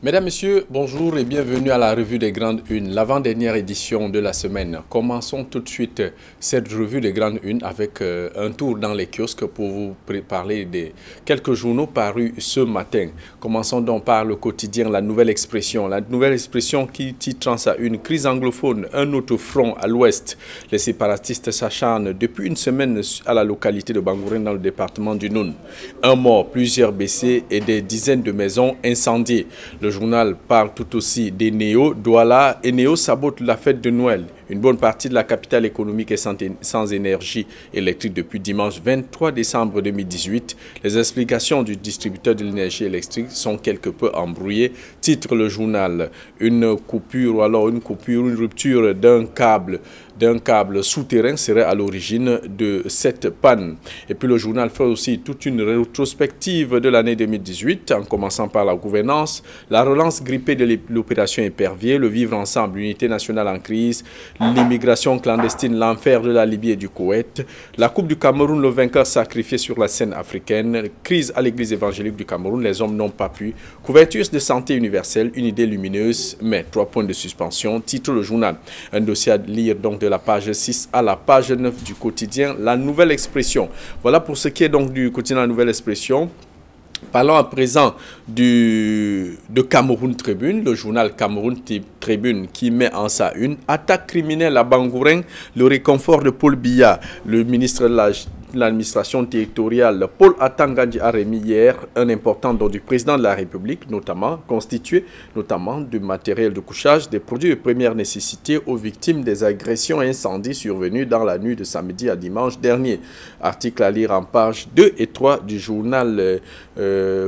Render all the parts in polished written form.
Mesdames, Messieurs, bonjour et bienvenue à la revue des Grandes Unes, l'avant-dernière édition de la semaine. Commençons tout de suite cette revue des Grandes Unes avec un tour dans les kiosques pour vous parler des quelques journaux parus ce matin. Commençons donc par le quotidien La Nouvelle Expression. La Nouvelle Expression qui titre en sa une crise anglophone, un autre front à l'ouest. Les séparatistes s'acharnent depuis une semaine à la localité de Bangourène dans le département du Noun. Un mort, plusieurs blessés et des dizaines de maisons incendiées. Le journal parle tout aussi des Néo, Douala et Néo sabote la fête de Noël. Une bonne partie de la capitale économique est sans énergie électrique depuis dimanche 23 décembre 2018. Les explications du distributeur de l'énergie électrique sont quelque peu embrouillées. Titre le journal, une coupure ou alors une rupture d'un câble souterrain serait à l'origine de cette panne. Et puis le journal fait aussi toute une rétrospective de l'année 2018, en commençant par la gouvernance, la relance grippée de l'opération Épervier, le vivre ensemble, l'unité nationale en crise, l'immigration clandestine, l'enfer de la Libye et du Koweït, la Coupe du Cameroun, le vainqueur sacrifié sur la scène africaine, crise à l'église évangélique du Cameroun, les hommes n'ont pas pu, couverture de santé universelle, une idée lumineuse, mais 3 points de suspension, titre le journal. Un dossier à lire donc de la page 6 à la page 9 du quotidien La Nouvelle Expression. Voilà pour ce qui est donc du quotidien La Nouvelle Expression. Parlons à présent de Cameroun Tribune, le journal Cameroun Tribune qui met en sa une attaque criminelle à Bangourène, le réconfort de Paul Biya, le ministre de l'administration territoriale Paul Atangandji a remis hier un important don du président de la République, constitué de matériel de couchage, des produits de première nécessité aux victimes des agressions et incendies survenus dans la nuit de samedi à dimanche dernier. Article à lire en page 2 et 3 du journal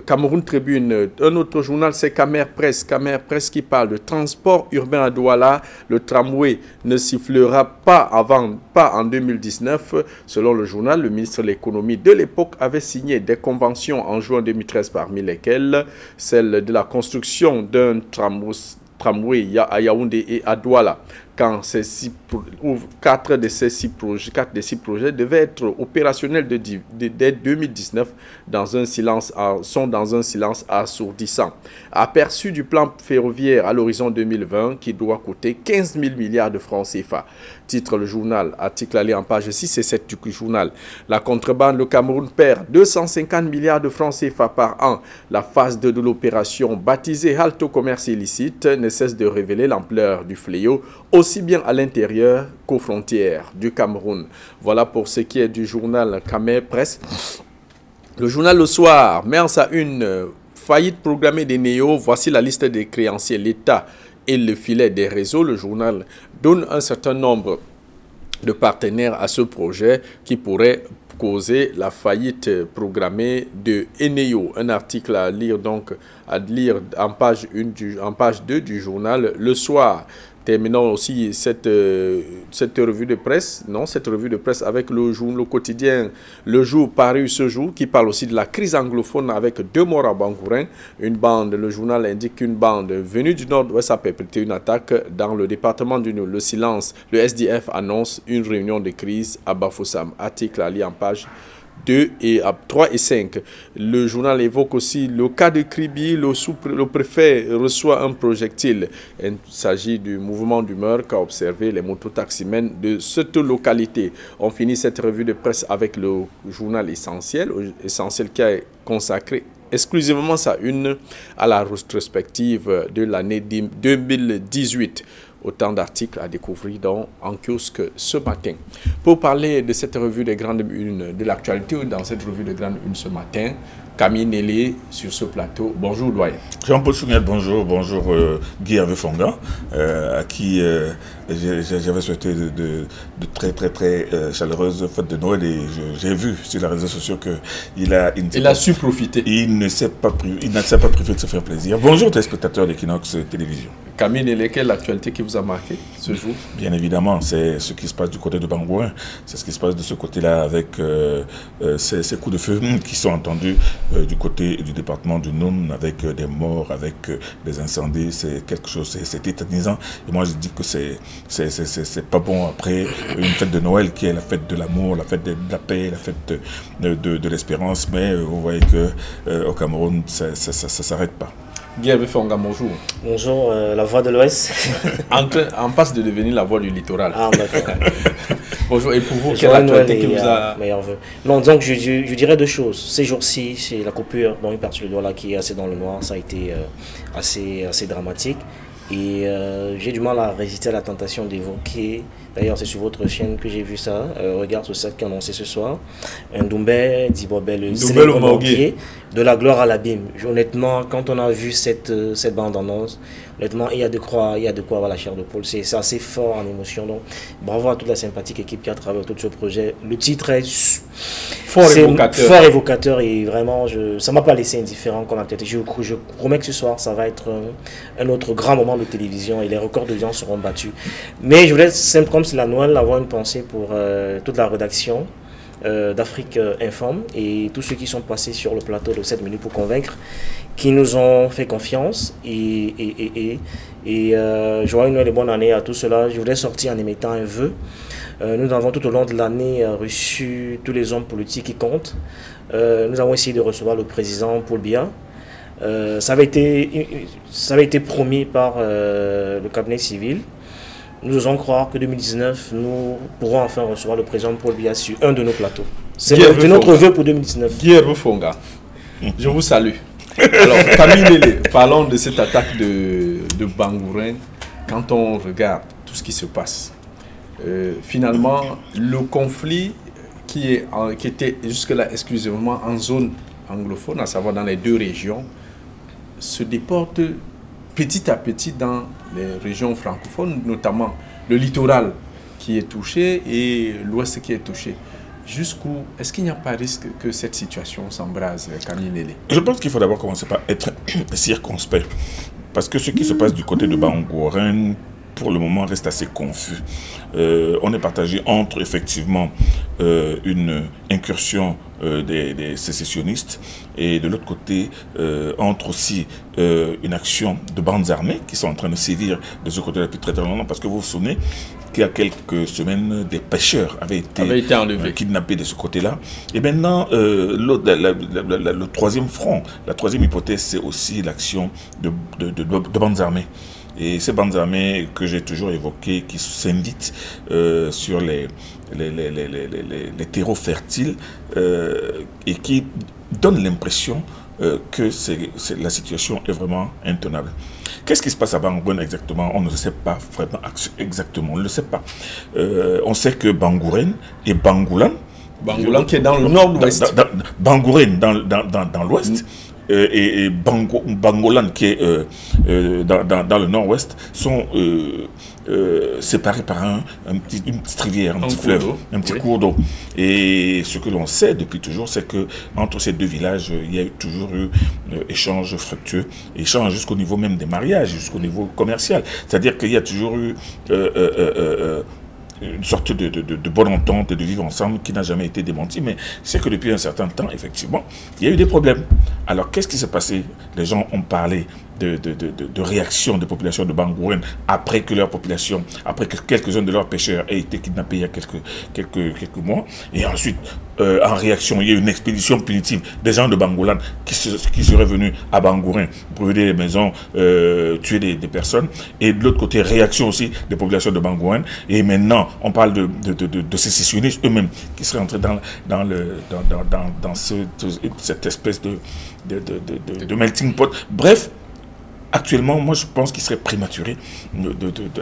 Cameroun Tribune. Un autre journal, c'est Camer Presse. Camer Presse qui parle de transport urbain à Douala. Le tramway ne sifflera pas en 2019. Selon le journal, le ministre de l'économie de l'époque avait signé des conventions en juin 2013, parmi lesquelles celle de la construction d'un tramway à Yaoundé et à Douala. Quand quatre des six projets devaient être opérationnels dès 2019 sont dans un silence assourdissant. Aperçu du plan ferroviaire à l'horizon 2020 qui doit coûter 15 000 milliards de francs CFA. Titre le journal, article à lire en page 6 et 7 du journal. La contrebande, le Cameroun perd 250 milliards de francs CFA par an. La phase 2 de l'opération baptisée halte au commerce illicite ne cesse de révéler l'ampleur du fléau, aussi bien à l'intérieur qu'aux frontières du Cameroun. Voilà pour ce qui est du journal Camer Presse. Le journal Le Soir met en sa une faillite programmée des Néo. Voici la liste des créanciers, l'État et le filet des réseaux. Le journal donne un certain nombre de partenaires à ce projet qui pourrait causer la faillite programmée de Eneo. Un article à lire en page 2 du journal Le Soir. Terminons aussi cette revue de presse, avec le quotidien Le Jour paru ce jour qui parle aussi de la crise anglophone avec 2 morts à Bangourène. Le journal indique qu'une bande venue du nord-ouest a perpétré une attaque dans le département du Nord. Le SDF annonce une réunion de crise à Bafoussam. Article à lire en page 3 et 5. Le journal évoque aussi le cas de Kribi. Le préfet reçoit un projectile. Il s'agit du mouvement d'humeur qu'a observé les mototaximens de cette localité. On finit cette revue de presse avec le journal Essentiel qui a consacré exclusivement sa une à la rétrospective de l'année 2018. Autant d'articles à découvrir en kiosque ce matin. Pour parler de cette revue des Grandes Unes, de l'actualité dans cette revue des Grandes Unes ce matin, Camille Nélé sur ce plateau. Bonjour, doyen. Jean-Paul Chounel, bonjour. Bonjour, Guy Avefonga, à qui j'avais souhaité de très chaleureuses fêtes de Noël et j'ai vu sur les réseaux sociaux qu'il a su profiter. Il ne s'est pas privé de se faire plaisir. Bonjour, téléspectateurs d'Equinox Télévision. Camille Nélé, quelle est l'actualité qui vous a marqué ce jour? Bien évidemment, c'est ce qui se passe du côté de Bangourène. C'est ce qui se passe de ce côté-là avec ces coups de feu qui sont entendus du côté du département du Noun avec des morts, avec des incendies. C'est quelque chose, c'est tétanisant. Et moi, je dis que c'est pas bon après une fête de Noël qui est la fête de l'amour, la fête de la paix, la fête de l'espérance. Mais vous voyez qu'au Cameroun, ça ne s'arrête pas. Guerre Fonga, bonjour. Bonjour, la voix de l'Ouest. En passe de devenir la voix du littoral. Ah, d'accord. Bonjour, et pour vous, quelle actualité qui vous a... meilleurs vœux. Non, donc je dirais deux choses. Ces jours-ci, c'est la coupure dont une partie du doigt là qui est assez dans le noir. Ça a été assez dramatique. Et j'ai du mal à résister à la tentation d'évoquer, d'ailleurs c'est sur votre chaîne que j'ai vu ça, regarde sur celle qui a annoncé ce soir, un Doumbé Dibobé, le célèbre mortier, de la gloire à l'abîme. Honnêtement, quand on a vu cette bande-annonce, honnêtement, il y a de quoi avoir la chair de poule. C'est assez fort en émotion. Donc, bravo à toute la sympathique équipe qui a travaillé autour de ce projet. Le titre est fort évocateur et vraiment, ça ne m'a pas laissé indifférent comme acteur. Je promets que ce soir, ça va être un autre grand moment de télévision et les records d'audience seront battus. Mais je voulais, simple comme c'est la Noël, avoir une pensée pour toute la rédaction d'Afrique Informe et tous ceux qui sont passés sur le plateau de 7 minutes pour convaincre, qui nous ont fait confiance et joyeux Noël et bonne année à tous cela. Je voudrais sortir en émettant un vœu. Nous avons tout au long de l'année reçu tous les hommes politiques qui comptent. Nous avons essayé de recevoir le président Paul Biya. Ça avait été promis par le cabinet civil. Nous osons croire que 2019, nous pourrons enfin recevoir le président Paul Biya sur un de nos plateaux. C'est notre vœu pour 2019. Guerre Fonga, je vous salue. Alors, Camille Lélé, parlons de cette attaque de Bangourène. Quand on regarde tout ce qui se passe, finalement, le conflit qui était jusque-là exclusivement en zone anglophone, à savoir dans les deux régions, se déporte petit à petit dans les régions francophones, notamment le littoral qui est touché et l'ouest qui est touché. Jusqu'où est-ce qu'il n'y a pas risque que cette situation s'embrase, Camille Lélé? Je pense qu'il faut d'abord commencer par être circonspect. Parce que ce qui se passe du côté de Bangourène, pour le moment, reste assez confus. On est partagé entre, effectivement, une incursion des sécessionnistes et de l'autre côté, entre aussi une action de bandes armées qui sont en train de sévir de ce côté-là depuis très longtemps. Parce que vous vous souvenez qu'il y a quelques semaines, des pêcheurs avaient été enlevés, kidnappés de ce côté-là. Et maintenant, le troisième front, la troisième hypothèse, c'est aussi l'action de bandes armées. Et ces bandes armées que j'ai toujours évoquées, qui s'invitent sur les terreaux fertiles et qui donnent l'impression que la situation est vraiment intenable. Qu'est-ce qui se passe à Bangourène exactement? On ne le sait pas vraiment exactement, on ne le sait pas. On sait que Bangourène et Bangoulan qui est dans le nord-ouest. Bangourène dans l'ouest. Et Bangolan qui est dans le nord-ouest sont séparés par une petite rivière, un petit fleuve, un petit cours d'eau. Et ce que l'on sait depuis toujours, c'est que entre ces deux villages, il y a toujours eu échange fructueux, échange jusqu'au niveau même des mariages, jusqu'au niveau commercial. C'est-à-dire qu'il y a toujours eu une sorte de bonne entente et de vivre ensemble qui n'a jamais été démenti, mais c'est que depuis un certain temps, effectivement, il y a eu des problèmes. Alors, qu'est-ce qui s'est passé? Les gens ont parlé de réaction des populations de Bangourène après que quelques-uns de leurs pêcheurs aient été kidnappés il y a quelques mois. Et ensuite, en réaction, il y a eu une expédition punitive des gens de Bangolan qui seraient venus à Bangourène brûler les maisons, tuer des personnes. Et de l'autre côté, réaction aussi des populations de Bangourène. Et maintenant, on parle de sécessionnistes eux-mêmes qui seraient entrés dans cette espèce de melting pot. Bref, actuellement, moi je pense qu'il serait prématuré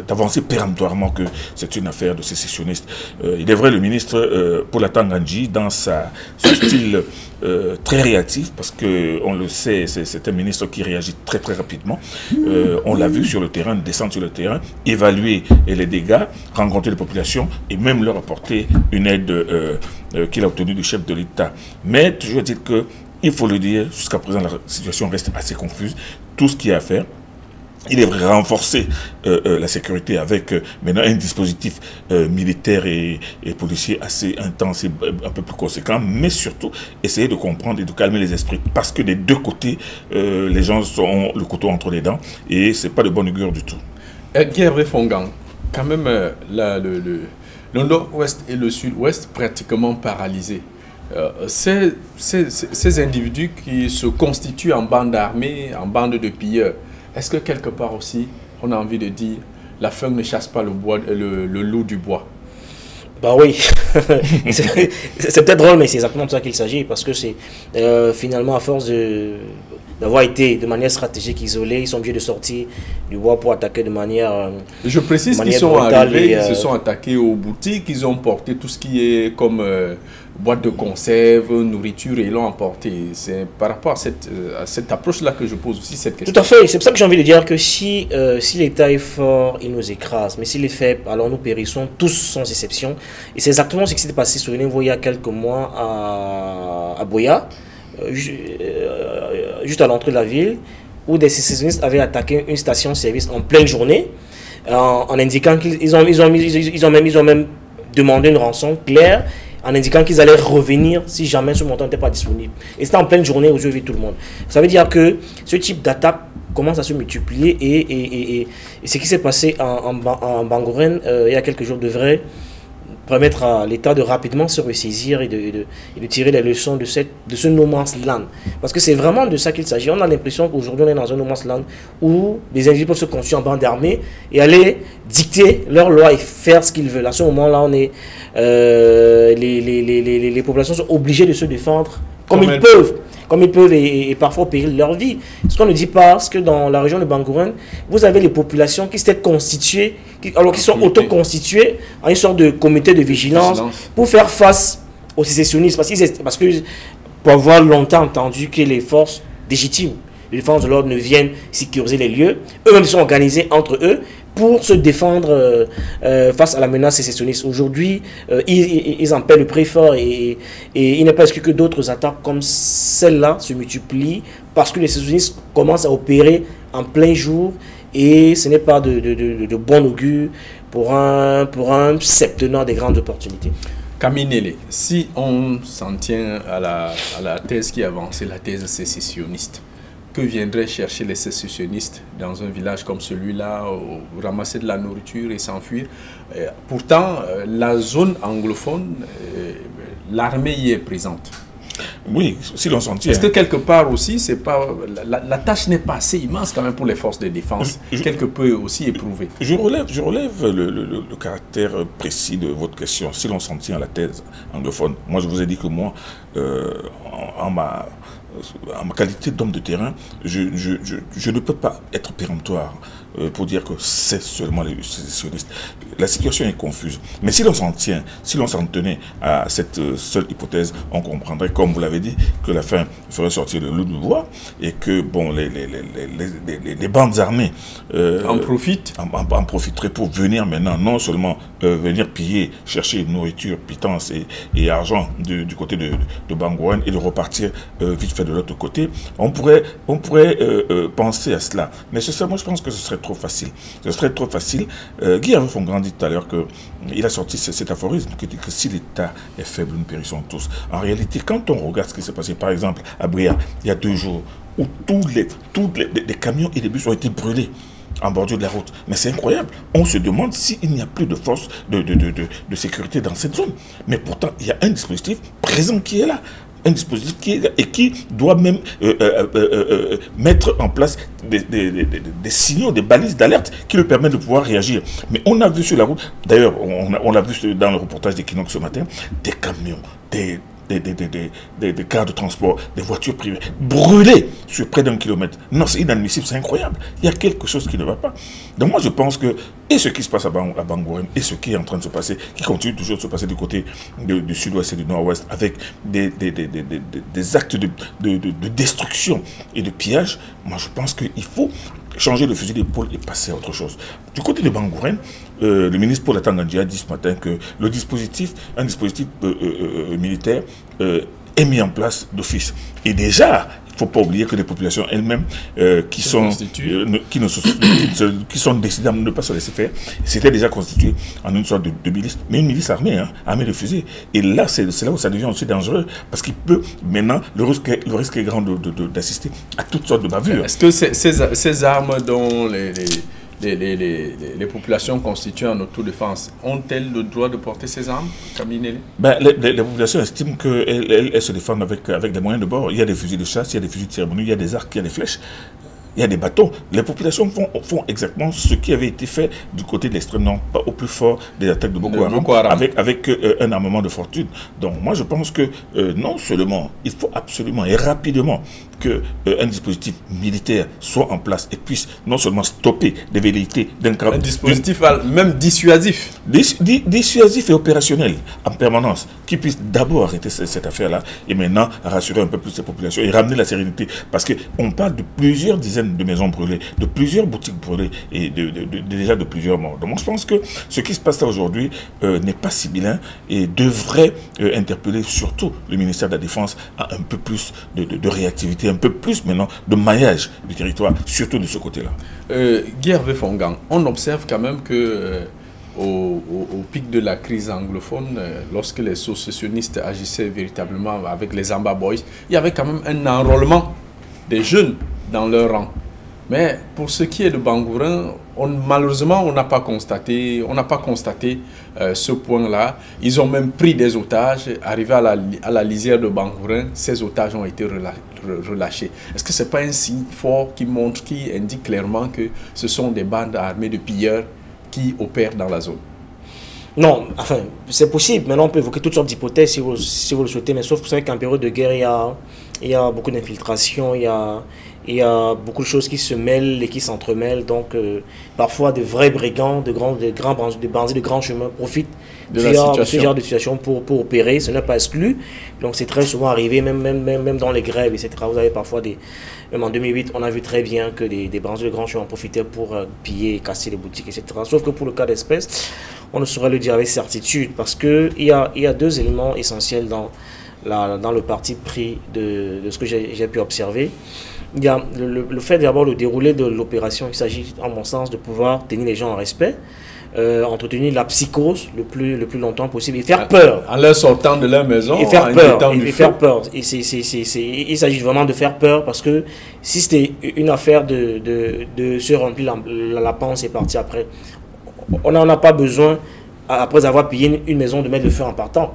d'avancer péremptoirement que c'est une affaire de sécessionnistes. Il est vrai, le ministre Paul Atanga-Ndji, dans ce style très réactif, parce qu'on le sait, c'est un ministre qui réagit très rapidement. On l'a vu sur le terrain, descendre sur le terrain, évaluer les dégâts, rencontrer les populations et même leur apporter une aide qu'il a obtenue du chef de l'État. Mais toujours dire que il faut le dire, jusqu'à présent, la situation reste assez confuse. Tout ce qu'il y a à faire, il est vrai renforcer la sécurité avec maintenant un dispositif militaire et policier assez intense et un peu plus conséquent, mais surtout essayer de comprendre et de calmer les esprits. Parce que des deux côtés, les gens ont le couteau entre les dents et ce n'est pas de bonne augure du tout. Guerre Fongan, quand même, le nord-ouest et le sud-ouest pratiquement paralysés. Ces individus qui se constituent en bande armée, en bande de pilleurs, est-ce que quelque part aussi, on a envie de dire, la faim ne chasse pas le loup du bois? Bah oui, c'est peut-être drôle, mais c'est exactement de ça qu'il s'agit, parce que c'est finalement à force d'avoir été de manière stratégique isolés, ils sont obligés de sortir du bois pour attaquer de manière Je précise qu'ils sont arrivés, ils se sont attaqués aux boutiques, ils ont porté tout ce qui est comme boîte de conserve, nourriture, et ils l'ont emporté. C'est par rapport à cette approche-là que je pose aussi cette question. Tout à fait, c'est pour ça que j'ai envie de dire que si l'État est fort, il nous écrase, mais s'il est faible, alors nous périssons tous sans exception. Et c'est exactement ce qui s'est passé, souvenez-vous, il y a quelques mois à Boya, juste à l'entrée de la ville, où des sécessionnistes avaient attaqué une station-service en pleine journée, en indiquant qu'ils ont même demandé une rançon claire, en indiquant qu'ils allaient revenir si jamais ce montant n'était pas disponible. Et c'était en pleine journée aux yeux de tout le monde. Ça veut dire que ce type d'attaque commence à se multiplier et ce qui s'est passé en Bangourène il y a quelques jours devrait permettre à l'État de rapidement se ressaisir et de tirer les leçons de ce no man's land. Parce que c'est vraiment de ça qu'il s'agit. On a l'impression qu'aujourd'hui on est dans un no man's land où les individus peuvent se constituer en bande armée et aller dicter leurs lois et faire ce qu'ils veulent. À ce moment-là, les populations sont obligées de se défendre comme ils peuvent. Et parfois péril leur vie. Ce qu'on ne dit pas, c'est que dans la région de Bangourène, vous avez les populations qui s'étaient constituées, qui sont auto-constituées en une sorte de comité de vigilance pour faire face aux sécessionnistes. Parce que pour avoir longtemps entendu que les forces légitimes de défense de l'ordre ne viennent sécuriser les lieux, eux-mêmes sont organisés entre eux pour se défendre face à la menace sécessionniste. Aujourd'hui, ils en paient le prix fort et il n'est pas exclu que d'autres attaques comme celle-là se multiplient parce que les sécessionnistes commencent à opérer en plein jour et ce n'est pas de bon augure pour un septenat des grandes opportunités. Kaminele, si on s'en tient à la thèse qui avance, la thèse sécessionniste, que viendraient chercher les sécessionnistes dans un village comme celui-là, ramasser de la nourriture et s'enfuir? Pourtant, la zone anglophone, l'armée y est présente. Oui, si l'on s'en tient. Est-ce que quelque part aussi, c'est pas la tâche n'est pas assez immense quand même pour les forces de défense, quelque peu aussi éprouvée? Je relève le caractère précis de votre question. Si l'on s'en tient à la thèse anglophone, moi je vous ai dit que moi, en ma qualité d'homme de terrain, je ne peux pas être péremptoire pour dire que c'est seulement les sécessionnistes. La situation est confuse. Mais si l'on s'en tenait à cette seule hypothèse, on comprendrait, comme vous l'avez dit, que la faim ferait sortir le loup du bois et que bon, les bandes armées en profiteraient pour venir maintenant, non seulement venir piller, chercher nourriture, pitance et argent du côté de Bangourène et de repartir vite fait de l'autre côté. On pourrait penser à cela. Mais moi je pense que ce serait trop facile. Ce serait trop facile. Guy Fongrand dit tout à l'heure qu'il a sorti cet aphorisme qui dit que si l'État est faible, nous périssons tous. En réalité, quand on regarde ce qui s'est passé, par exemple, à Bria, il y a 2 jours, où tous les camions et les bus ont été brûlés en bordure de la route. Mais c'est incroyable. On se demande s'il n'y a plus de force de sécurité dans cette zone. Mais pourtant, il y a un dispositif présent qui est là. Un dispositif qui doit même mettre en place des signaux, des balises d'alerte qui lui permettent de pouvoir réagir. Mais on a vu sur la route, d'ailleurs on l'a vu dans le reportage d'Equinox ce matin, des camions, des cars de transport, des voitures privées brûlées sur près d'1 kilomètre. Non, c'est inadmissible, c'est incroyable. Il y a quelque chose qui ne va pas. Donc moi je pense que, et ce qui se passe à Bangourène, et ce qui est en train de se passer, qui continue toujours de se passer du côté du sud-ouest et du nord-ouest, avec des actes de destruction et de pillage, moi je pense qu'il faut changer le fusil d'épaule et passer à autre chose. Du côté de Bangourène, le ministre Paul Atanga a dit ce matin que un dispositif militaire est mis en place d'office. Et déjà, il ne faut pas oublier que les populations elles-mêmes qui sont décidées à ne pas se laisser faire, c'était déjà constitué en une sorte de milice, mais une milice armée, armée de fusées. Et là, c'est là où ça devient aussi dangereux, parce qu'il peut maintenant, le risque est grand d'assister à toutes sortes de bavures. Est-ce que ces armes dont les populations constituées en autodéfense ont-elles le droit de porter ces armes, Camille Nélé? Ben, les populations estiment qu'elles se défendent avec des moyens de bord. Il y a des fusils de chasse, il y a des fusils de cérémonie, il y a des arcs, il y a des flèches. Il y a des bâtons. Les populations font exactement ce qui avait été fait du côté de l'extrême nord, au plus fort des attaques de Boko Haram, avec un armement de fortune. Donc moi je pense que non seulement il faut absolument et rapidement qu'un dispositif militaire soit en place et puisse non seulement stopper les velléités d'un crime. Un dispositif même dissuasif. Dissuasif et opérationnel en permanence, qui puisse d'abord arrêter cette affaire-là et maintenant rassurer un peu plus ces populations et ramener la sérénité. Parce qu'on parle de plusieurs dizaines de maisons brûlées, de plusieurs boutiques brûlées et déjà de plusieurs morts. Donc je pense que ce qui se passe là aujourd'hui n'est pas si bien et devrait interpeller surtout le ministère de la Défense à un peu plus de réactivité, un peu plus maintenant de maillage du territoire, surtout de ce côté-là. Guy Hervé Fongan, on observe quand même que au pic de la crise anglophone, lorsque les sécessionnistes agissaient véritablement avec les Amba Boys, il y avait quand même un enrôlement des jeunes dans leur rang. Mais pour ce qui est de Bangourin, malheureusement, on n'a pas constaté ce point-là. Ils ont même pris des otages. Arrivés à la lisière de Bangourin, ces otages ont été relâchés. Est-ce que ce n'est pas un signe fort qui indique clairement que ce sont des bandes armées de pilleurs qui opèrent dans la zone? Non, enfin, c'est possible. Maintenant, on peut évoquer toutes sortes d'hypothèses si vous le souhaitez, mais sauf que vous savez qu'en période de guerre, il y a beaucoup d'infiltration, il y a beaucoup de choses qui se mêlent et qui s'entremêlent. Donc, parfois, de vrais brigands, de bandits de grands chemins profitent de ce genre de situation pour opérer. Ce n'est pas exclu. Donc, c'est très souvent arrivé, même dans les grèves, etc. Vous avez parfois même en 2008, on a vu très bien que des bandits de grands chemins profitaient pour piller et casser les boutiques, etc. Sauf que pour le cas d'espèce, on ne saurait le dire avec certitude parce qu'il y a deux éléments essentiels dans le parti pris de ce que j'ai pu observer. Il y a le fait d'abord le déroulé de l'opération. Il s'agit, en mon sens, de pouvoir tenir les gens en respect, entretenir la psychose le plus longtemps possible et faire peur. En leur sortant de leur maison, et faire peur. Et il s'agit vraiment de faire peur parce que si c'était une affaire de se remplir la panse et partir après, on n'a pas besoin, après avoir pillé une maison, de mettre le feu en partant.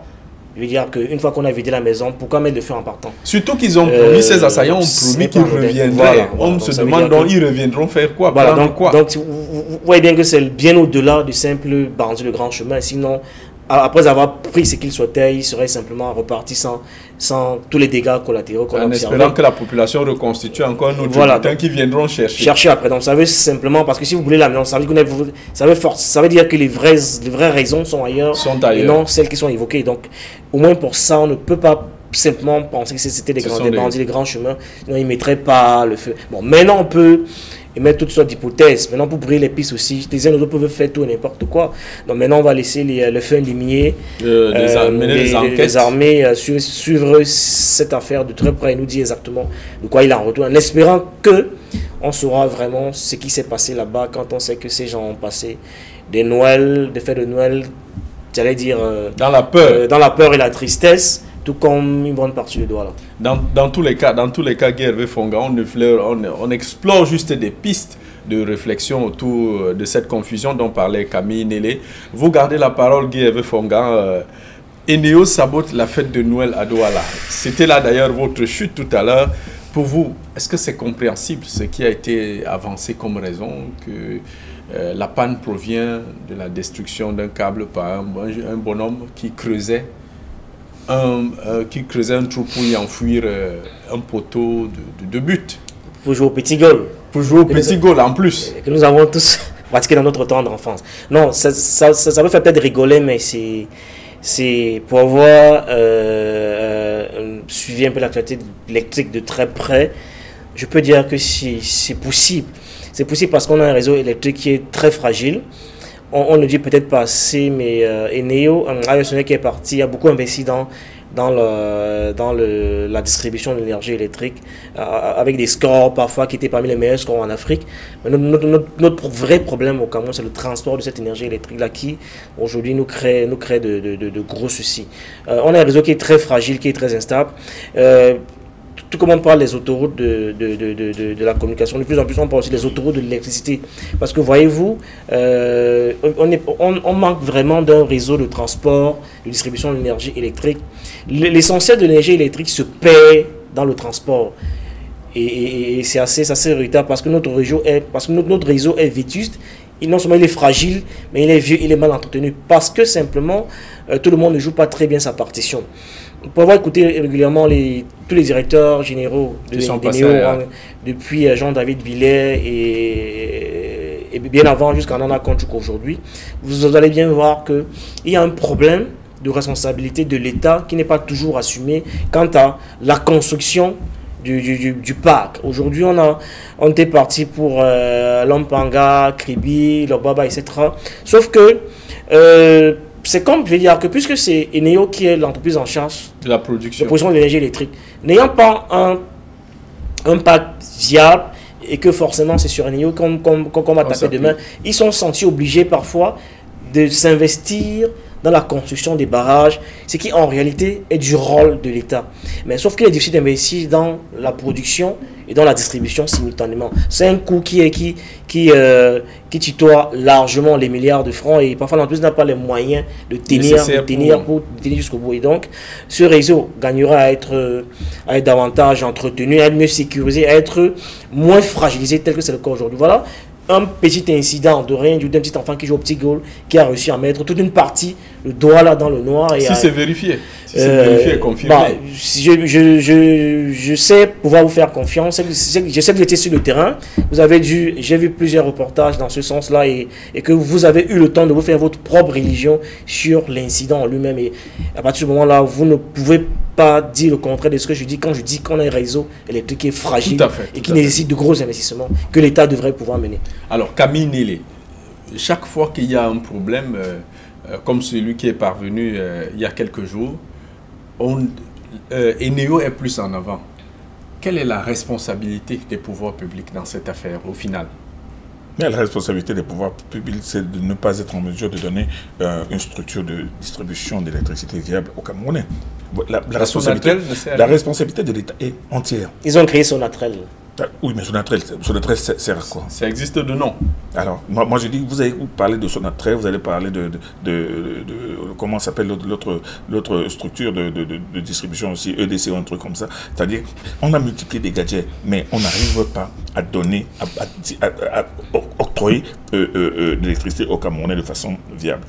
Je veux dire qu'une fois qu'on a vidé la maison, pourquoi mettre le feu en partant? Surtout qu'ils ont promis, ces assaillants ont promis qu'ils reviendraient. Voilà, on se demande donc ils reviendront faire quoi? Voilà, donc vous voyez bien que c'est bien au-delà du simple bandit de grand chemin. Sinon, après avoir pris ce qu'ils souhaitaient, ils seraient simplement repartis sans tous les dégâts collatéraux qu'on a observés. En espérant que la population reconstitue encore un autre bulletin qui viendront chercher après. Donc ça veut simplement, parce que si vous voulez la maison, ça veut dire que les vraies raisons sont ailleurs et non celles qui sont évoquées. Donc au moins pour ça, on ne peut pas simplement penser que c'était des bandits, des grands chemins, sinon ils ne mettraient pas le feu. Bon, maintenant on peut émettre toutes sortes d'hypothèses. Maintenant, pour briller les pistes aussi, les uns et les autres peuvent faire tout et n'importe quoi. Donc maintenant, on va laisser le feu limier, les armées suivre cette affaire de très près et nous dire exactement de quoi il en retourne, en espérant que on saura vraiment ce qui s'est passé là-bas quand on sait que ces gens ont passé des fêtes de Noël, j'allais dire, dans la peur et la tristesse, tout comme une bonne partie de Douala. Dans tous les cas, Guy Hervé Fongan, on explore juste des pistes de réflexion autour de cette confusion dont parlait Camille Nélé. Vous gardez la parole, Guy Hervé Fongan. Eneo sabote la fête de Noël à Douala. C'était là d'ailleurs votre chute tout à l'heure. Pour vous, est-ce que c'est compréhensible ce qui a été avancé comme raison que la panne provient de la destruction d'un câble par un bonhomme qui creusait un trou pour y enfouir un poteau de but. Pour jouer au petit goal. Pour jouer au petit goal en plus. Que nous avons tous pratiqué dans notre temps d'enfance. Non, ça me fait peut-être rigoler, mais c'est pour avoir suivi un peu l'actualité électrique de très près. Je peux dire que c'est possible. C'est possible parce qu'on a un réseau électrique qui est très fragile. On ne dit peut-être pas assez, mais Eneo, un qui est parti, a beaucoup investi dans la distribution de l'énergie électrique, avec des scores parfois qui étaient parmi les meilleurs scores en Afrique. Mais notre vrai problème au Cameroun, c'est le transport de cette énergie électrique-là qui, aujourd'hui, nous crée de gros soucis. On a un réseau qui est très fragile, qui est très instable. tout comme on parle des autoroutes de la communication, de plus en plus on parle aussi des autoroutes de l'électricité. Parce que voyez-vous, on manque vraiment d'un réseau de transport, de distribution de l'énergie électrique. L'essentiel de l'énergie électrique se paie dans le transport. Et c'est assez regrettable parce que notre réseau est vétuste. Non seulement il est fragile, mais il est vieux, il est mal entretenu. Parce que simplement, tout le monde ne joue pas très bien sa partition. Vous pouvez avoir écouté régulièrement tous les directeurs généraux des NEO, depuis Jean-David Billet et bien avant jusqu'à Nana Konchuk aujourd'hui. Vous allez bien voir qu'il y a un problème de responsabilité de l'État qui n'est pas toujours assumé quant à la construction du parc. Aujourd'hui, on était parti pour Lompanga, Kribi, Lobaba, etc. Sauf que c'est comme, je vais dire, que puisque c'est Eneo qui est l'entreprise en charge de la production de l'énergie électrique, n'ayant pas un parc viable et que forcément c'est sur Eneo qu'on va taper demain, ils sont sentis obligés parfois de s'investir dans la construction des barrages, ce qui en réalité est du rôle de l'État. Mais sauf qu'il est difficile d'investir dans la production et dans la distribution simultanément. C'est un coût qui tutoie largement les milliards de francs et parfois l'entreprise n'a pas les moyens de tenir jusqu'au bout. Et donc, ce réseau gagnera à être davantage entretenu, à être mieux sécurisé, à être moins fragilisé tel que c'est le cas aujourd'hui. Voilà un petit incident de rien d'un petit enfant qui joue au petit goal, qui a réussi à mettre toute une partie, le doigt là dans le noir. Et si c'est vérifié, si c'est vérifié, confirmé. Je sais pouvoir vous faire confiance. Je sais que vous étiez sur le terrain. J'ai vu plusieurs reportages dans ce sens-là et que vous avez eu le temps de vous faire votre propre religion sur l'incident en lui-même. Et à partir du moment-là, vous ne pouvez pas dire le contraire de ce que je dis quand je dis qu'on a un réseau électrique qui est fragile et qui nécessite de gros investissements que l'État devrait pouvoir mener. Alors, Camille Nélé, chaque fois qu'il y a un problème comme celui qui est parvenu il y a quelques jours, Eneo est plus en avant. Quelle est la responsabilité des pouvoirs publics dans cette affaire au final? Mais la responsabilité des pouvoirs publics, c'est de ne pas être en mesure de donner une structure de distribution d'électricité viable aux Camerounais. La responsabilité de l'État est entière. Ils ont créé Sonatrel. Oui, mais Sonatrel sert à quoi? Ça existe de nom. Alors, moi je dis, vous allez parler de Sonatrel, vous allez parler de comment s'appelle l'autre structure de distribution aussi, EDC ou un truc comme ça. C'est-à-dire, on a multiplié des gadgets, mais on n'arrive pas à donner, à octroyer de l'électricité aux Camerounais de façon viable.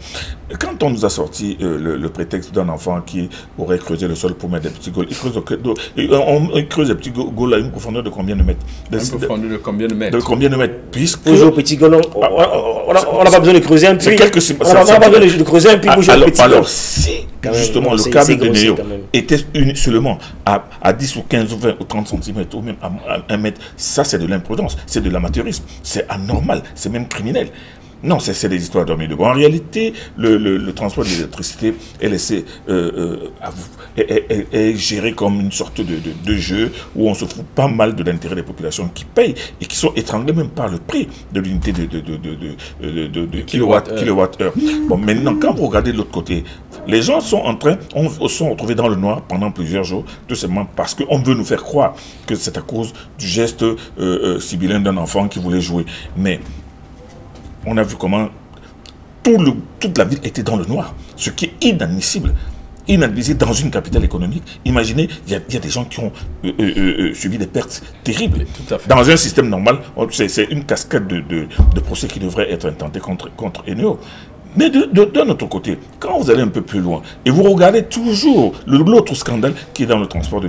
Quand on nous a sorti le prétexte d'un enfant qui aurait creusé le sol pour mettre des petits gaules, il creuse des petits gaules à une profondeur de combien de mètres? Une profondeur de combien de mètres? De combien de mètres? Puisque... Toujours petit gaules, on n'a pas besoin de creuser un puits. On n'a pas besoin de creuser un puits pour jouer au petit gaules. Alors, si justement le câble de Néo était seulement à 10 ou 15 ou 20 ou 30 cm ou même à 1 mètre, ça c'est de l'imprudence, c'est de l'amateurisme, c'est anormal, c'est même criminel. Non, c'est des histoires d'hommes et de bon. En réalité, le transport de l'électricité est laissé est géré comme une sorte de jeu où on se fout pas mal de l'intérêt des populations qui payent et qui sont étranglées même par le prix de l'unité de kilowattheure. Bon, maintenant, quand vous regardez de l'autre côté, les gens sont retrouvés dans le noir pendant plusieurs jours, tout simplement parce qu'on veut nous faire croire que c'est à cause du geste sibyllin d'un enfant qui voulait jouer. Mais on a vu comment toute la ville était dans le noir, ce qui est inadmissible. Inadmissible dans une capitale économique. Imaginez, il y a des gens qui ont subi des pertes terribles. Tout à fait. Dans un système normal, c'est une cascade de procès qui devrait être intenté contre Eneo. Mais d'un autre côté, quand vous allez un peu plus loin, et vous regardez toujours l'autre scandale qui est dans le transport de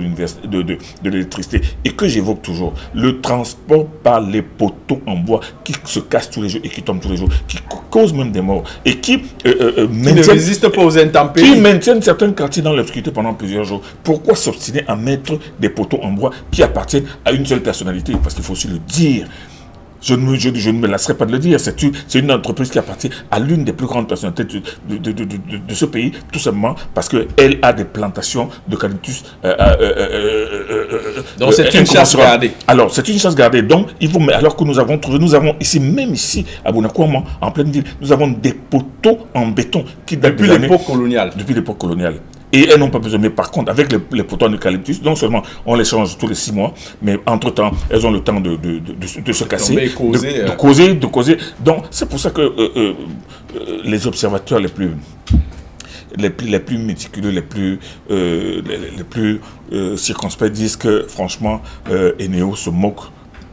l'électricité, et que j'évoque toujours, le transport par les poteaux en bois qui se cassent tous les jours et qui tombent tous les jours, qui causent même des morts, et qui ne résistent pas aux intempéries. Qui maintiennent certains quartiers dans l'obscurité pendant plusieurs jours. Pourquoi s'obstiner à mettre des poteaux en bois qui appartiennent à une seule personnalité? Parce qu'il faut aussi le dire. Je ne me lasserai pas de le dire, c'est une entreprise qui appartient à l'une des plus grandes personnalités de ce pays, tout simplement parce qu'elle a des plantations d'eucalyptus. Donc c'est une chasse gardée. Alors c'est une chasse gardée, donc alors que nous avons ici, à Bonakwama, en pleine ville, nous avons des poteaux en béton qui datent depuis l'époque coloniale. Depuis l'époque coloniale. Et elles n'ont pas besoin. Mais par contre, avec les potons d'eucalyptus, non seulement on les change tous les 6 mois, mais entre-temps, elles ont le temps de se casser, de causer. Donc, c'est pour ça que les observateurs les plus méticuleux, les plus circonspects disent que, franchement, Eneo se moque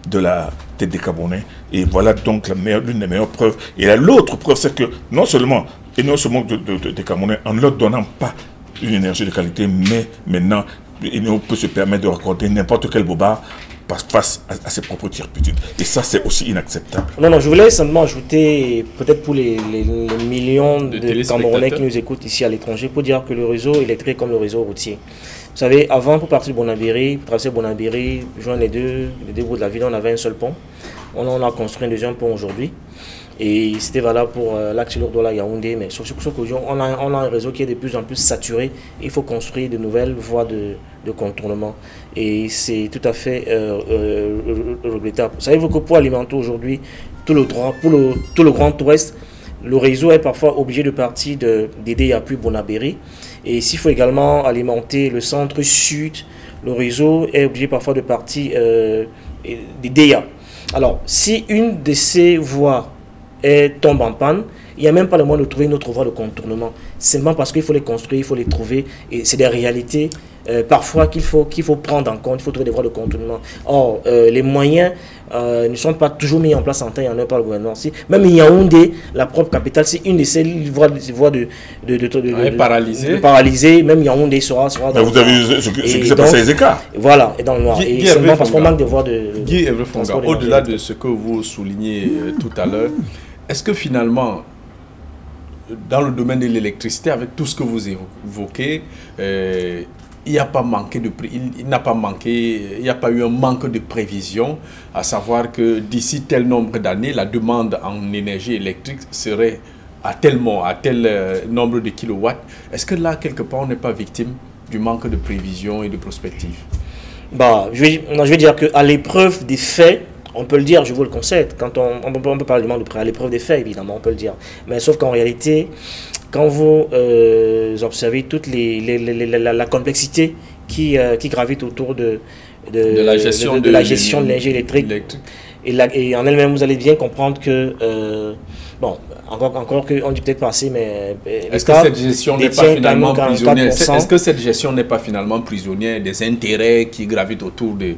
de la tête des Camerounais. Et voilà donc l'une des meilleures preuves. Et l'autre preuve, c'est que non seulement Eneo se moque des Camerounais en ne leur donnant pas une énergie de qualité, mais maintenant, Eneo peut se permettre de raccorder n'importe quel bobard face à ses propres turpitudes. Et ça, c'est aussi inacceptable. Non, je voulais simplement ajouter, peut-être pour les millions de Camerounais qui nous écoutent ici à l'étranger, pour dire que le réseau électrique est comme le réseau routier. Vous savez, avant, pour partir de Bonabéry, pour traverser Bonabéry, joindre les deux bouts de la ville, on avait un seul pont. On a construit un deuxième pont aujourd'hui. Et c'était valable pour l'axe Lourdola-Yaoundé. Mais sur qu'aujourd'hui, on a un réseau qui est de plus en plus saturé. Il faut construire de nouvelles voies de contournement. Et c'est tout à fait regrettable. Savez-vous que pour alimenter aujourd'hui tout le Grand Ouest, le réseau est parfois obligé de partir d'Edéa puis Bonabéry. Et s'il faut également alimenter le centre-sud, le réseau est obligé parfois de partir d'Edéa. Alors, si une de ces voies tombe en panne, il n'y a même pas le moyen de trouver une autre voie de contournement. Simplement parce qu'il faut les construire, il faut les trouver. Et c'est des réalités parfois qu'il faut prendre en compte. Il faut trouver des voies de contournement. Or, les moyens ne sont pas toujours mis en place en temps et en heure par le gouvernement. Même Yaoundé, la propre capitale, c'est une de ces voies paralysées. Même Yaoundé sera mais vous avez vu ce qui s'est passé à Ezeka. Voilà, et dans le noir. Et seulement parce qu'on manque de voies de transport. Au-delà de ce que vous soulignez tout à l'heure, est-ce que finalement, dans le domaine de l'électricité, avec tout ce que vous évoquez, il n'y a pas manqué il n'y a pas eu un manque de prévision, à savoir que d'ici tel nombre d'années, la demande en énergie électrique serait à tel nombre de kilowatts. Est-ce que là, quelque part, on n'est pas victime du manque de prévision et de prospective? Je vais dire qu'à l'épreuve des faits, on peut le dire, je vous le concède, quand on peut parler du manque de prévision, à l'épreuve des faits, évidemment, on peut le dire. Mais sauf qu'en réalité, quand vous observez toute la complexité qui gravite autour de la gestion de l'énergie électrique, et en elle-même, vous allez bien comprendre que, encore qu'on dit peut-être pas assez, mais... Est-ce que cette gestion n'est pas finalement prisonnière? Est-ce que cette gestion n'est pas finalement prisonnière des intérêts qui gravitent autour de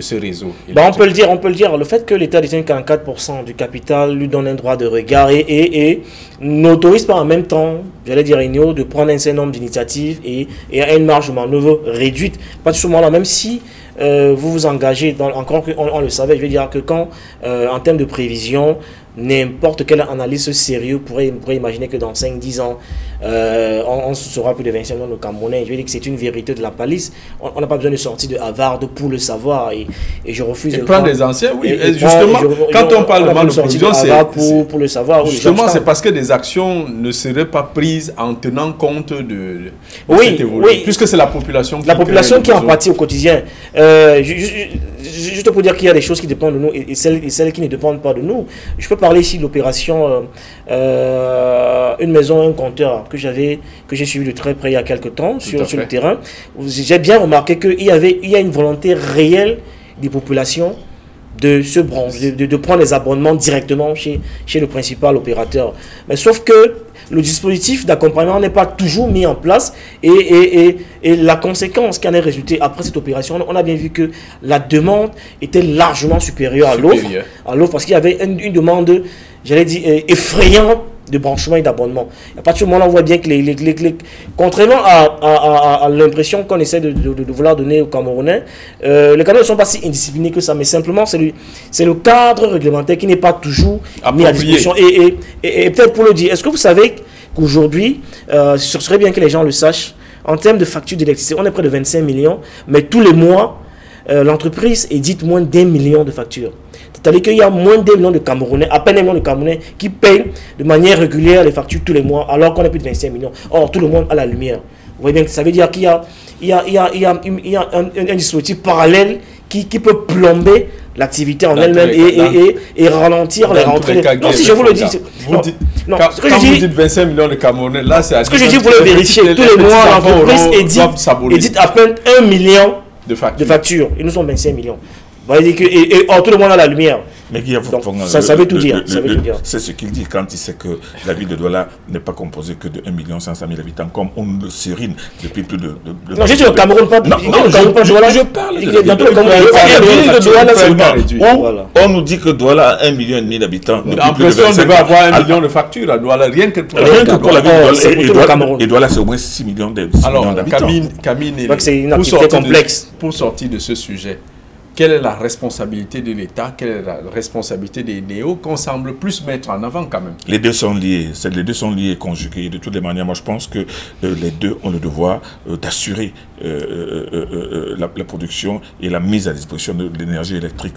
ce réseau? On peut le dire, le fait que l'État détient 44% du capital lui donne un droit de regard et n'autorise pas en même temps, j'allais dire Eneo, de prendre un certain nombre d'initiatives et à une marge de manœuvre réduite. Pas tout ce moment-là, même si vous vous engagez, encore qu'on le savait, je veux dire que quand, en termes de prévision, n'importe quelle analyse sérieuse pourrait imaginer que dans 5-10 ans, on sera plus de 25 millions de Camerounais. Je veux dire que c'est une vérité de la palisse. On n'a pas besoin de sortir de Harvard pour le savoir. Et je refuse de prendre des anciens, oui. Justement, quand on parle de prévision, c'est pour le savoir. Justement, c'est parce que des actions ne seraient pas prises en tenant compte de cette évolution. Oui. Puisque c'est la population qui en pâtit au quotidien. Juste pour dire qu'il y a des choses qui dépendent de nous et celles qui ne dépendent pas de nous. Je peux parler ici de l'opération Une maison, un compteur que j'ai suivi de très près il y a quelques temps sur le terrain. J'ai bien remarqué qu'il y a une volonté réelle des populations de se brancher, de prendre les abonnements directement chez le principal opérateur. Mais sauf que le dispositif d'accompagnement n'est pas toujours mis en place et la conséquence qui en est résultée après cette opération, on a bien vu que la demande était largement supérieure à l'offre parce qu'il y avait une demande, j'allais dire, effrayante de branchement et d'abonnement. À partir du moment où on voit bien que contrairement à l'impression qu'on essaie de vouloir donner aux Camerounais, les Camerounais ne sont pas si indisciplinés que ça, mais simplement c'est le cadre réglementaire qui n'est pas toujours mis à disposition. Et peut-être pour le dire, est-ce que vous savez qu'aujourd'hui, ce serait bien que les gens le sachent, en termes de facture d'électricité, on est près de 25 millions, mais tous les mois, l'entreprise édite moins d'1 million de factures. C'est-à-dire qu'il y a moins d'1 million de Camerounais, à peine 1 million de Camerounais qui payent de manière régulière les factures tous les mois, alors qu'on est plus de 25 millions. Or, tout le monde a la lumière. Vous voyez bien que ça veut dire qu'il y a un dispositif parallèle qui peut plomber l'activité en elle-même et ralentir les rentrées. Non, si je vous le dis, Non, Quand vous dites 25 millions de Camerounais, là c'est à ce que je dis, vous le vérifiez. Tous les mois, l'entreprise édite à peine 1 million de factures. Et nous sommes 25 millions. Et tout le monde a la lumière. Mais ça veut tout dire. C'est ce qu'il dit quand il sait que la ville de Douala n'est pas composée que de 1 500 000 habitants, comme on le sérine depuis plus de... Non, j'ai dit au Cameroun, pas Douala. Je parle de Douala. On nous dit que Douala a 1,5 million d'habitants. L'impression on devait avoir 1 million de factures à Douala, rien que pour la ville de Douala. Et Douala, c'est au moins 6 millions d'habitants. Alors, Camille, c'est une activité complexe. Pour sortir de ce sujet, quelle est la responsabilité de l'État, quelle est la responsabilité des néos qu'on semble plus mettre en avant quand même? Les deux sont liés, et conjugués. De toutes les manières, moi je pense que les deux ont le devoir d'assurer la production et la mise à disposition de l'énergie électrique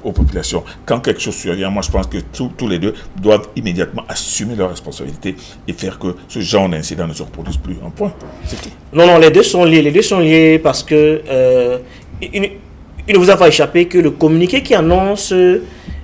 aux populations. Quand quelque chose survient, moi je pense que tous les deux doivent immédiatement assumer leurs responsabilités et faire que ce genre d'incident ne se reproduise plus. Un point, c'est tout. Non, les deux sont liés parce que... il ne vous a pas échappé que le communiqué qui annonce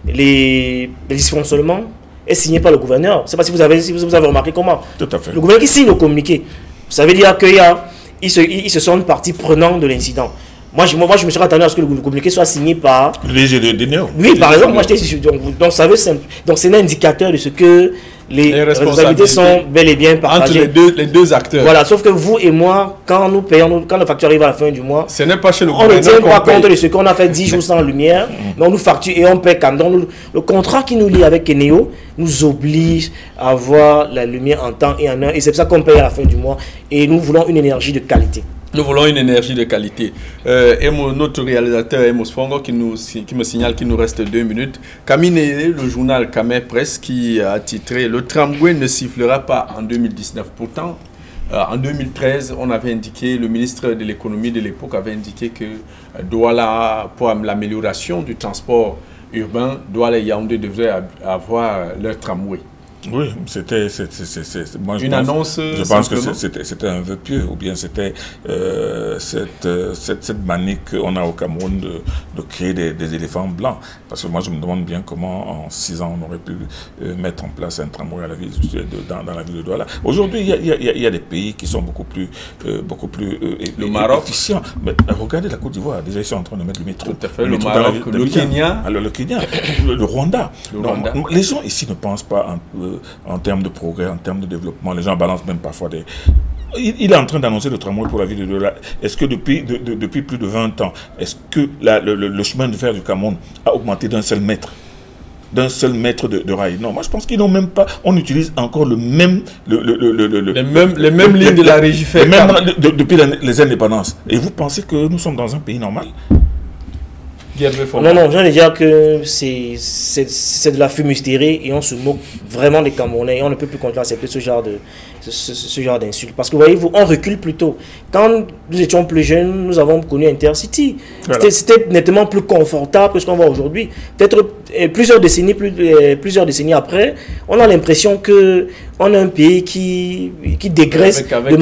les dysfonctionnements est signé par le gouverneur. Je ne sais pas si vous avez remarqué comment. Tout à fait. Le gouverneur qui signe le communiqué, ça veut dire qu'ils se sont partie prenante de l'incident. Moi, je me suis attendu à ce que le communiqué soit signé par... Le DG de Néo. Oui, par exemple, moi j'étais... Donc, c'est un indicateur de ce que les responsabilités sont bel et bien partagées. Entre les deux acteurs. Voilà, sauf que vous et moi, quand nous payons, quand la facture arrive à la fin du mois, ce n'est pas chez le on ne tient pas compte de ce qu'on a fait 10 jours sans lumière, mais on nous facture et on paie quand même. Donc, le contrat qui nous lie avec Néo nous oblige à avoir la lumière en temps et en heure, et c'est pour ça qu'on paye à la fin du mois, et nous voulons une énergie de qualité. Nous voulons une énergie de qualité. Notre réalisateur Emos Fongo qui me signale qu'il nous reste 2 minutes. Camille Nélé, le journal Kamer Presse qui a titré « Le tramway ne sifflera pas en 2019 ». Pourtant, en 2013, on avait indiqué, le ministre de l'économie de l'époque avait indiqué que Douala, pour l'amélioration du transport urbain, Douala et Yaoundé devraient avoir leur tramway. Oui, c'était une annonce. Je pense que c'était un vœu pieux, ou bien c'était cette manie qu'on a au Cameroun de créer des éléphants blancs. Parce que moi, je me demande bien comment, en 6 ans, on aurait pu mettre en place un tramway à la ville, dans la ville de Douala. Aujourd'hui, il y a des pays qui sont beaucoup plus le Maroc, efficients. Mais regardez la Côte d'Ivoire, déjà ils sont en train de mettre le métro. Tout à fait, le Maroc, le Kenya. Alors le Kenya, le Rwanda. Les gens ici ne pensent pas en termes de progrès, en termes de développement. Les gens balancent même parfois des... Il est en train d'annoncer le tramway pour la ville de Douala. Est-ce que depuis plus de 20 ans, est-ce que le chemin de fer du Cameroun a augmenté d'un seul mètre de rail? Non, moi je pense qu'ils n'ont même pas... On utilise encore les mêmes lignes de la régie ferroviaire. Depuis les indépendances. Et vous pensez que nous sommes dans un pays normal? Non, j'allais dire que c'est de la fumisterie et on se moque vraiment des Camerounais et on ne peut plus continuer à accepter ce genre d'insultes. Parce que voyez-vous, on recule plutôt. Quand nous étions plus jeunes, nous avons connu Intercity. Voilà. C'était nettement plus confortable que ce qu'on voit aujourd'hui. Peut-être plusieurs décennies après, on a l'impression qu'on a un pays qui dégraisse de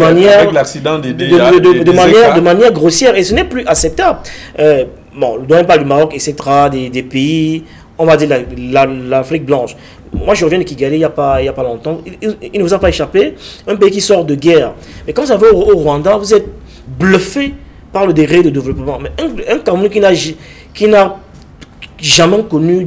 manière grossière et ce n'est plus acceptable. Bon, le domaine pas du Maroc, etc., des pays, on va dire l'Afrique blanche. Moi, je reviens de Kigali il n'y a pas longtemps. Il ne vous a pas échappé, un pays qui sort de guerre. Mais quand vous allez au Rwanda, vous êtes bluffé par le degré de développement. Mais un Cameroun qui n'a jamais connu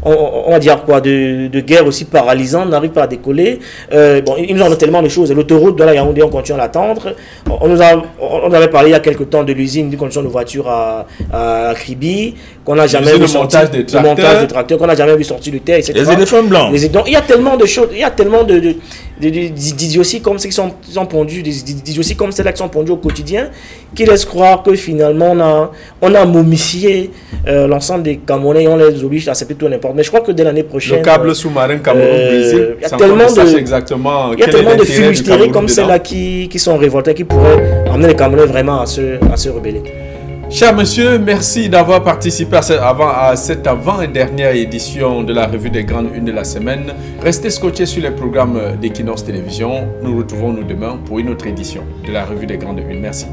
on va dire quoi, de guerre aussi paralysante, n'arrive pas à décoller. Bon, ils nous en ont tellement de choses. L'autoroute de la Yaoundé, on continue à l'attendre. On avait parlé il y a quelques temps de l'usine de construction de voitures à Kribi, qu'on n'a jamais vu sortir, le montage des tracteurs, qu'on n'a jamais vu sortir de terre, etc. Les éléphants blancs. Donc, il y a tellement de choses, il y a tellement d'idioties comme celles qui sont pondues, des idioties comme celles qui sont pondues au quotidien, qui laissent croire que finalement on a momifié l'ensemble des Camerounais et on les oblige à accepter tout n'importe. Mais je crois que dès l'année prochaine... Le câble sous-marin Cameroun-Brésil, il y a tellement de fumisteries comme celles-là qui sont révoltées, qui pourraient amener les Camerounais vraiment à se rebeller. Chers messieurs, merci d'avoir participé à cette avant-dernière édition de la revue des grandes unes de la semaine. Restez scotchés sur les programmes d'Equinox Télévision. Nous retrouvons-nous demain pour une autre édition de la revue des grandes unes. Merci.